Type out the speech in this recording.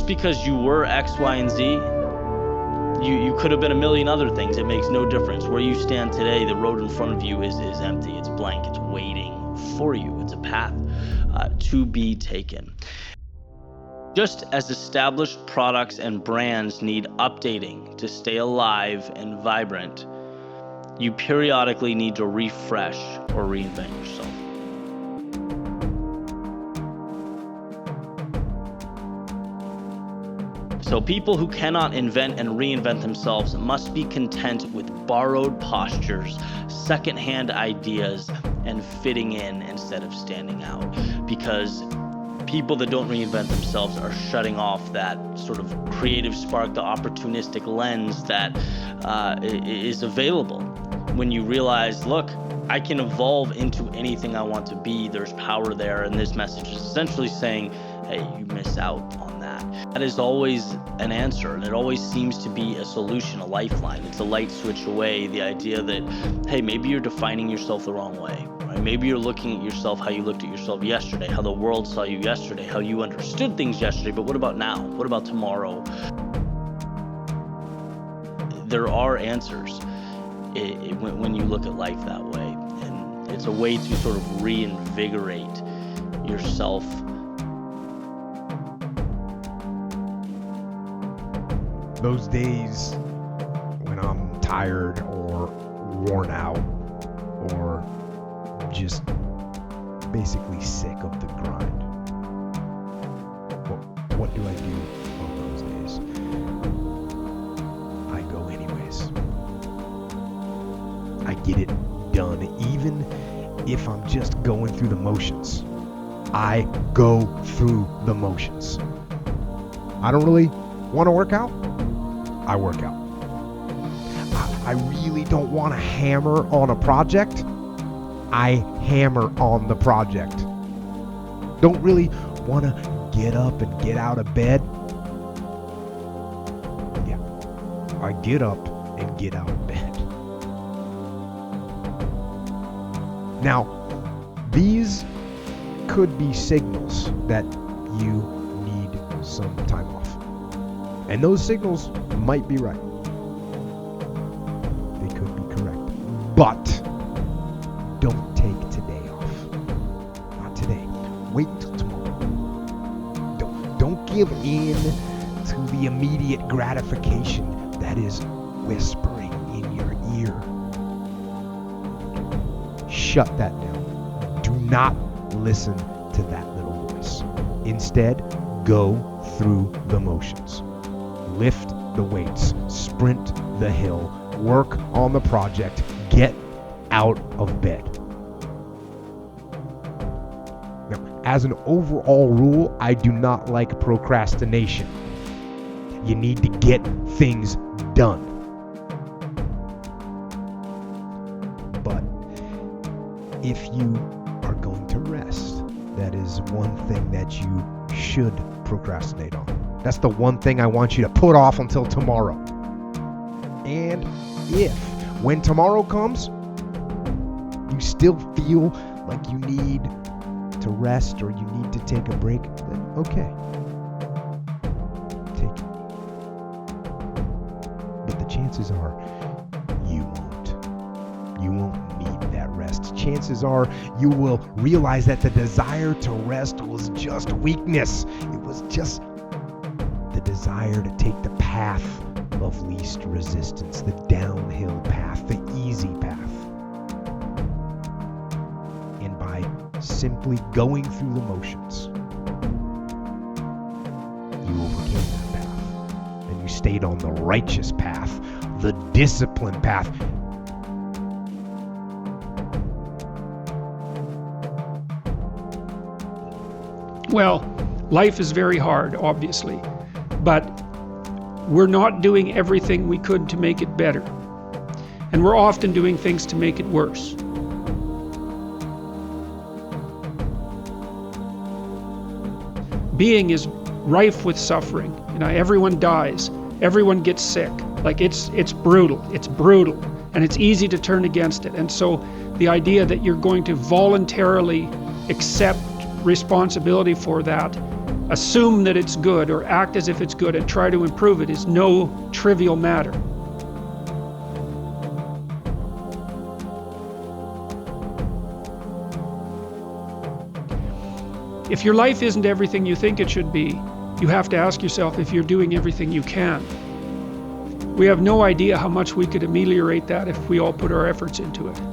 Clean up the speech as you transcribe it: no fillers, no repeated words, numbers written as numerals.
just because you were X, Y, and Z, you could have been a million other things. It makes no difference. Where you stand today, the road in front of you is empty. It's blank. It's waiting for you. It's a path to be taken. Just as established products and brands need updating to stay alive and vibrant, you periodically need to refresh or reinvent yourself. So people who cannot invent and reinvent themselves must be content with borrowed postures, secondhand ideas, and fitting in instead of standing out. Because people that don't reinvent themselves are shutting off that sort of creative spark, the opportunistic lens that is available when you realize, look, I can evolve into anything I want to be. There's power there, and this message is essentially saying, hey, you miss out on that. That is always an answer, and it always seems to be a solution, a lifeline. It's a light switch away, the idea that, hey, maybe you're defining yourself the wrong way, right? Maybe you're looking at yourself how you looked at yourself yesterday, how the world saw you yesterday, how you understood things yesterday, but what about now? What about tomorrow? There are answers when you look at life that way, and it's a way to sort of reinvigorate yourself. Those days when I'm tired or worn out or just basically sick of the grind, what do I do on those days? I go anyways. I get it done, even if I'm just going through the motions. I go through the motions. I don't really want to work out. I work out. I really don't want to hammer on a project. I hammer on the project. Don't really want to get up and get out of bed. Yeah, I get up and get out of bed. Now, these could be signals that you need some time off. And those signals might be right. They could be correct. But don't take today off. Not today. Wait until tomorrow. Don't give in to the immediate gratification that is whispering in your ear. Shut that down. Do not listen to that little voice. Instead, go through the motions. Lift the weights, sprint the hill, work on the project, get out of bed. Now, as an overall rule, I do not like procrastination. You need to get things done. But if you are going to rest, that is one thing that you should procrastinate on. That's the one thing I want you to put off until tomorrow. And if, when tomorrow comes, you still feel like you need to rest or you need to take a break, then okay. Take it. But the chances are you won't. You won't need that rest. Chances are you will realize that the desire to rest was just weakness. It was just the desire to take the path of least resistance, the downhill path, the easy path. And by simply going through the motions, you overcame that path. And you stayed on the righteous path, the disciplined path. Well, life is very hard, obviously. But we're not doing everything we could to make it better. And we're often doing things to make it worse. Being is rife with suffering. You know, everyone dies. Everyone gets sick. Like it's brutal. It's brutal. And it's easy to turn against it. And so the idea that you're going to voluntarily accept responsibility for that assume that it's good or act as if it's good and try to improve it is no trivial matter. If your life isn't everything you think it should be, you have to ask yourself if you're doing everything you can. We have no idea how much we could ameliorate that if we all put our efforts into it.